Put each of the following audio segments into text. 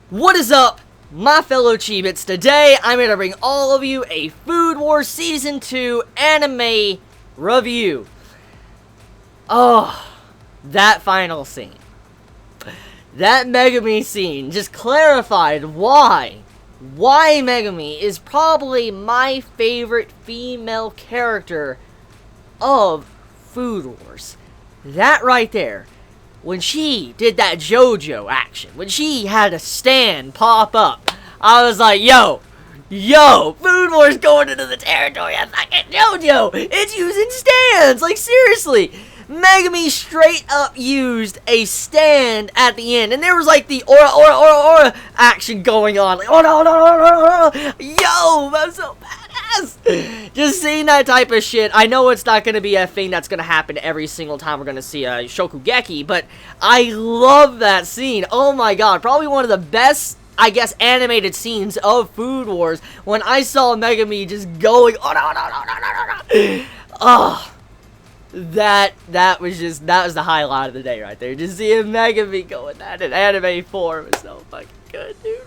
What is up, my fellow Chibits? Today, I'm going to bring all of you a Food Wars Season 2 anime review. Oh, that final scene. That Megami scene just clarified why Megami is probably my favorite female character of Food Wars. That right there. When she did that JoJo action, when she had a stand pop up, I was like, yo, Food Wars going into the territory of fucking JoJo. It's using stands. Like, seriously. Megami straight up used a stand at the end. And there was like the aura action going on. Like, oh no. Yo, that's so badass. Just seeing that type of shit. I know it's not going to be a thing that's going to happen every single time we're going to see a Shokugeki. But I love that scene. Oh my god. Probably one of the best, I guess, animated scenes of Food Wars. When I saw Megami just going, oh no. Oh. That was the highlight of the day right there. Just seeing Megami going that in anime form is so fucking good, dude.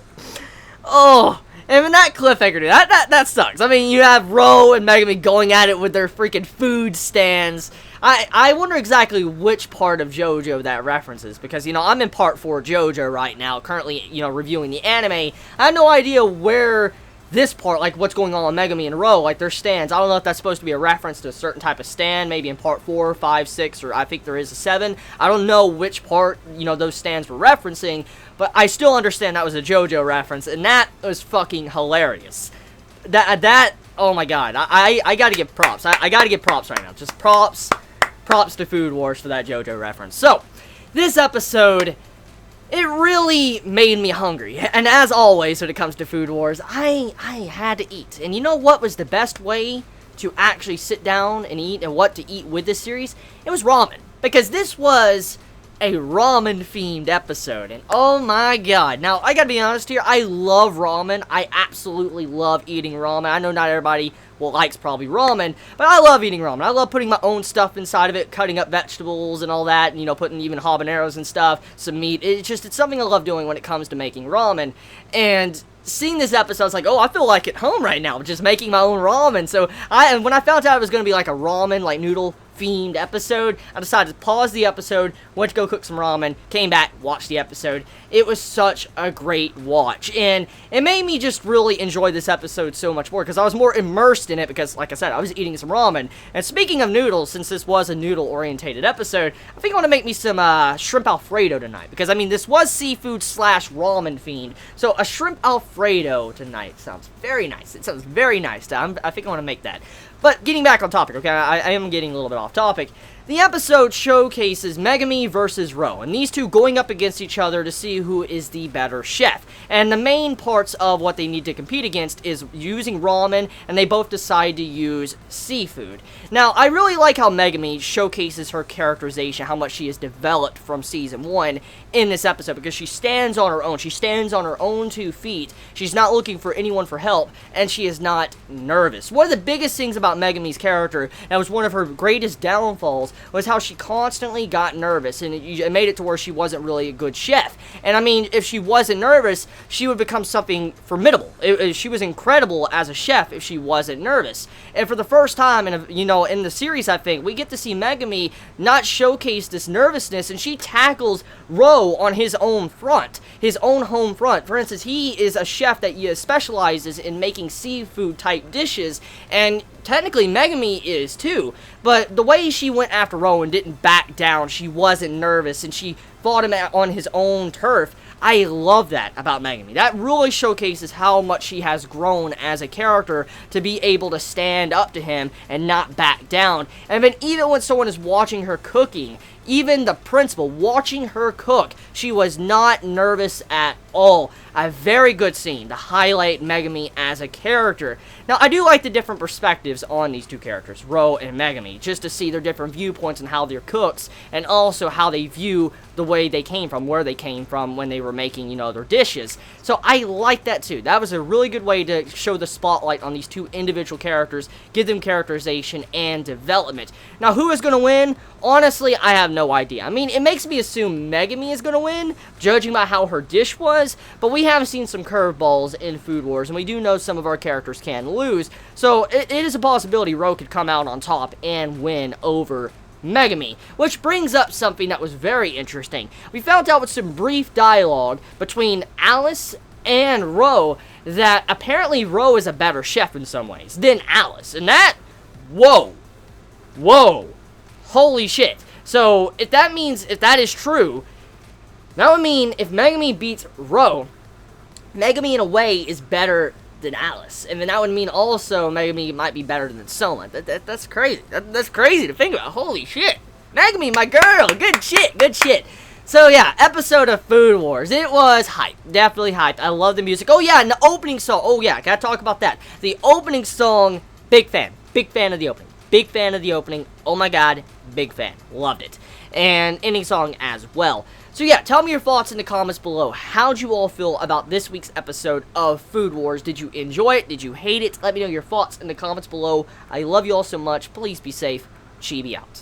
Oh, and that cliffhanger, dude, that sucks. I mean, you have Ro and Megami going at it with their freaking food stands. I wonder exactly which part of JoJo that references, because, you know, I'm in part 4 JoJo right now, currently, you know, reviewing the anime. I have no idea where this part, like what's going on with Megami and Ro, like their stands. I don't know if that's supposed to be a reference to a certain type of stand, maybe in part 4, 5, 6, or I think there is a 7. I don't know which part, you know, those stands were referencing, but I still understand that was a JoJo reference, and that was fucking hilarious. That, oh my god, I gotta give props. I gotta give props right now. Just props to Food Wars for that JoJo reference. So, this episode, it really made me hungry, and as always when it comes to Food Wars, I had to eat. And you know what was the best way to actually sit down and eat, and what to eat with this series? It was ramen, because this was a ramen-themed episode, and oh my god. Now, I gotta be honest here, I love ramen. I absolutely love eating ramen. I know not everybody likes probably ramen, but I love eating ramen. I love putting my own stuff inside of it, cutting up vegetables and all that, and, you know, putting even habaneros and stuff, some meat. It's something I love doing when it comes to making ramen, and seeing this episode, I was like, oh, I feel like at home right now, just making my own ramen. So, when I found out it was going to be like a ramen, like noodle themed episode, I decided to pause the episode, went to go cook some ramen, came back, watched the episode. It was such a great watch, and it made me just really enjoy this episode so much more, because I was more immersed in it, because, like I said, I was eating some ramen. And speaking of noodles, since this was a noodle-orientated episode, I think I want to make me some shrimp Alfredo tonight, because, I mean, this was seafood / ramen themed, so a shrimp Alfredo tonight sounds very nice. It sounds very nice. I think I want to make that. But getting back on topic, okay, I am getting a little bit off topic. The episode showcases Megami versus Ro, and these two going up against each other to see who is the better chef. And the main parts of what they need to compete against is using ramen, and they both decide to use seafood. Now, I really like how Megami showcases her characterization, how much she has developed from Season 1 in this episode, because she stands on her own. She stands on her own 2 feet. She's not looking for anyone for help, and she is not nervous. One of the biggest things about Megami's character, that was one of her greatest downfalls, was how she constantly got nervous, and it made it to where she wasn't really a good chef. And I mean, if she wasn't nervous, she would become something formidable. She was incredible as a chef if she wasn't nervous. And for the first time in the series, I think, we get to see Megami not showcase this nervousness, and she tackles Ro on his own front, his own home front. For instance, he is a chef that specializes in making seafood type dishes, and technically Megami is too, but the way she went after Ro and didn't back down, she wasn't nervous, and she fought him on his own turf. I love that about Megami. That really showcases how much she has grown as a character to be able to stand up to him and not back down. And then even when someone is watching her cooking, even the principal watching her cook, she was not nervous at all. A very good scene to highlight Megami as a character. Now, I do like the different perspectives on these two characters, Ro and Megami, just to see their different viewpoints and how they're cooks, and also how they view the way they came from, where they came from when they were making, their dishes. So I like that too. That was a really good way to show the spotlight on these two individual characters, give them characterization and development. Now, who is going to win? Honestly, I have no idea. I mean, it makes me assume Megami is going to win, judging by how her dish was, but we have seen some curveballs in Food Wars, and we do know some of our characters can lose, so it is a possibility Ro could come out on top and win over Megami, which brings up something that was very interesting. We found out with some brief dialogue between Alice and Ro that apparently Ro is a better chef in some ways than Alice, and that, whoa, holy shit. So, if that is true, that would mean if Megami beats Ro, Megami in a way is better than Alice. And then that would mean also Megami might be better than Soma. That's crazy. That's crazy to think about. Holy shit. Megami, my girl. Good shit. So yeah, episode of Food Wars. It was hype. Definitely hype. I love the music. Oh yeah, and the opening song. Oh yeah, gotta talk about that. The opening song, big fan. Big fan of the opening. Big fan of the opening. Oh my god, big fan. Loved it. And ending song as well. So yeah, tell me your thoughts in the comments below. How'd you all feel about this week's episode of Food Wars? Did you enjoy it? Did you hate it? Let me know your thoughts in the comments below. I love you all so much. Please be safe. Chibi out.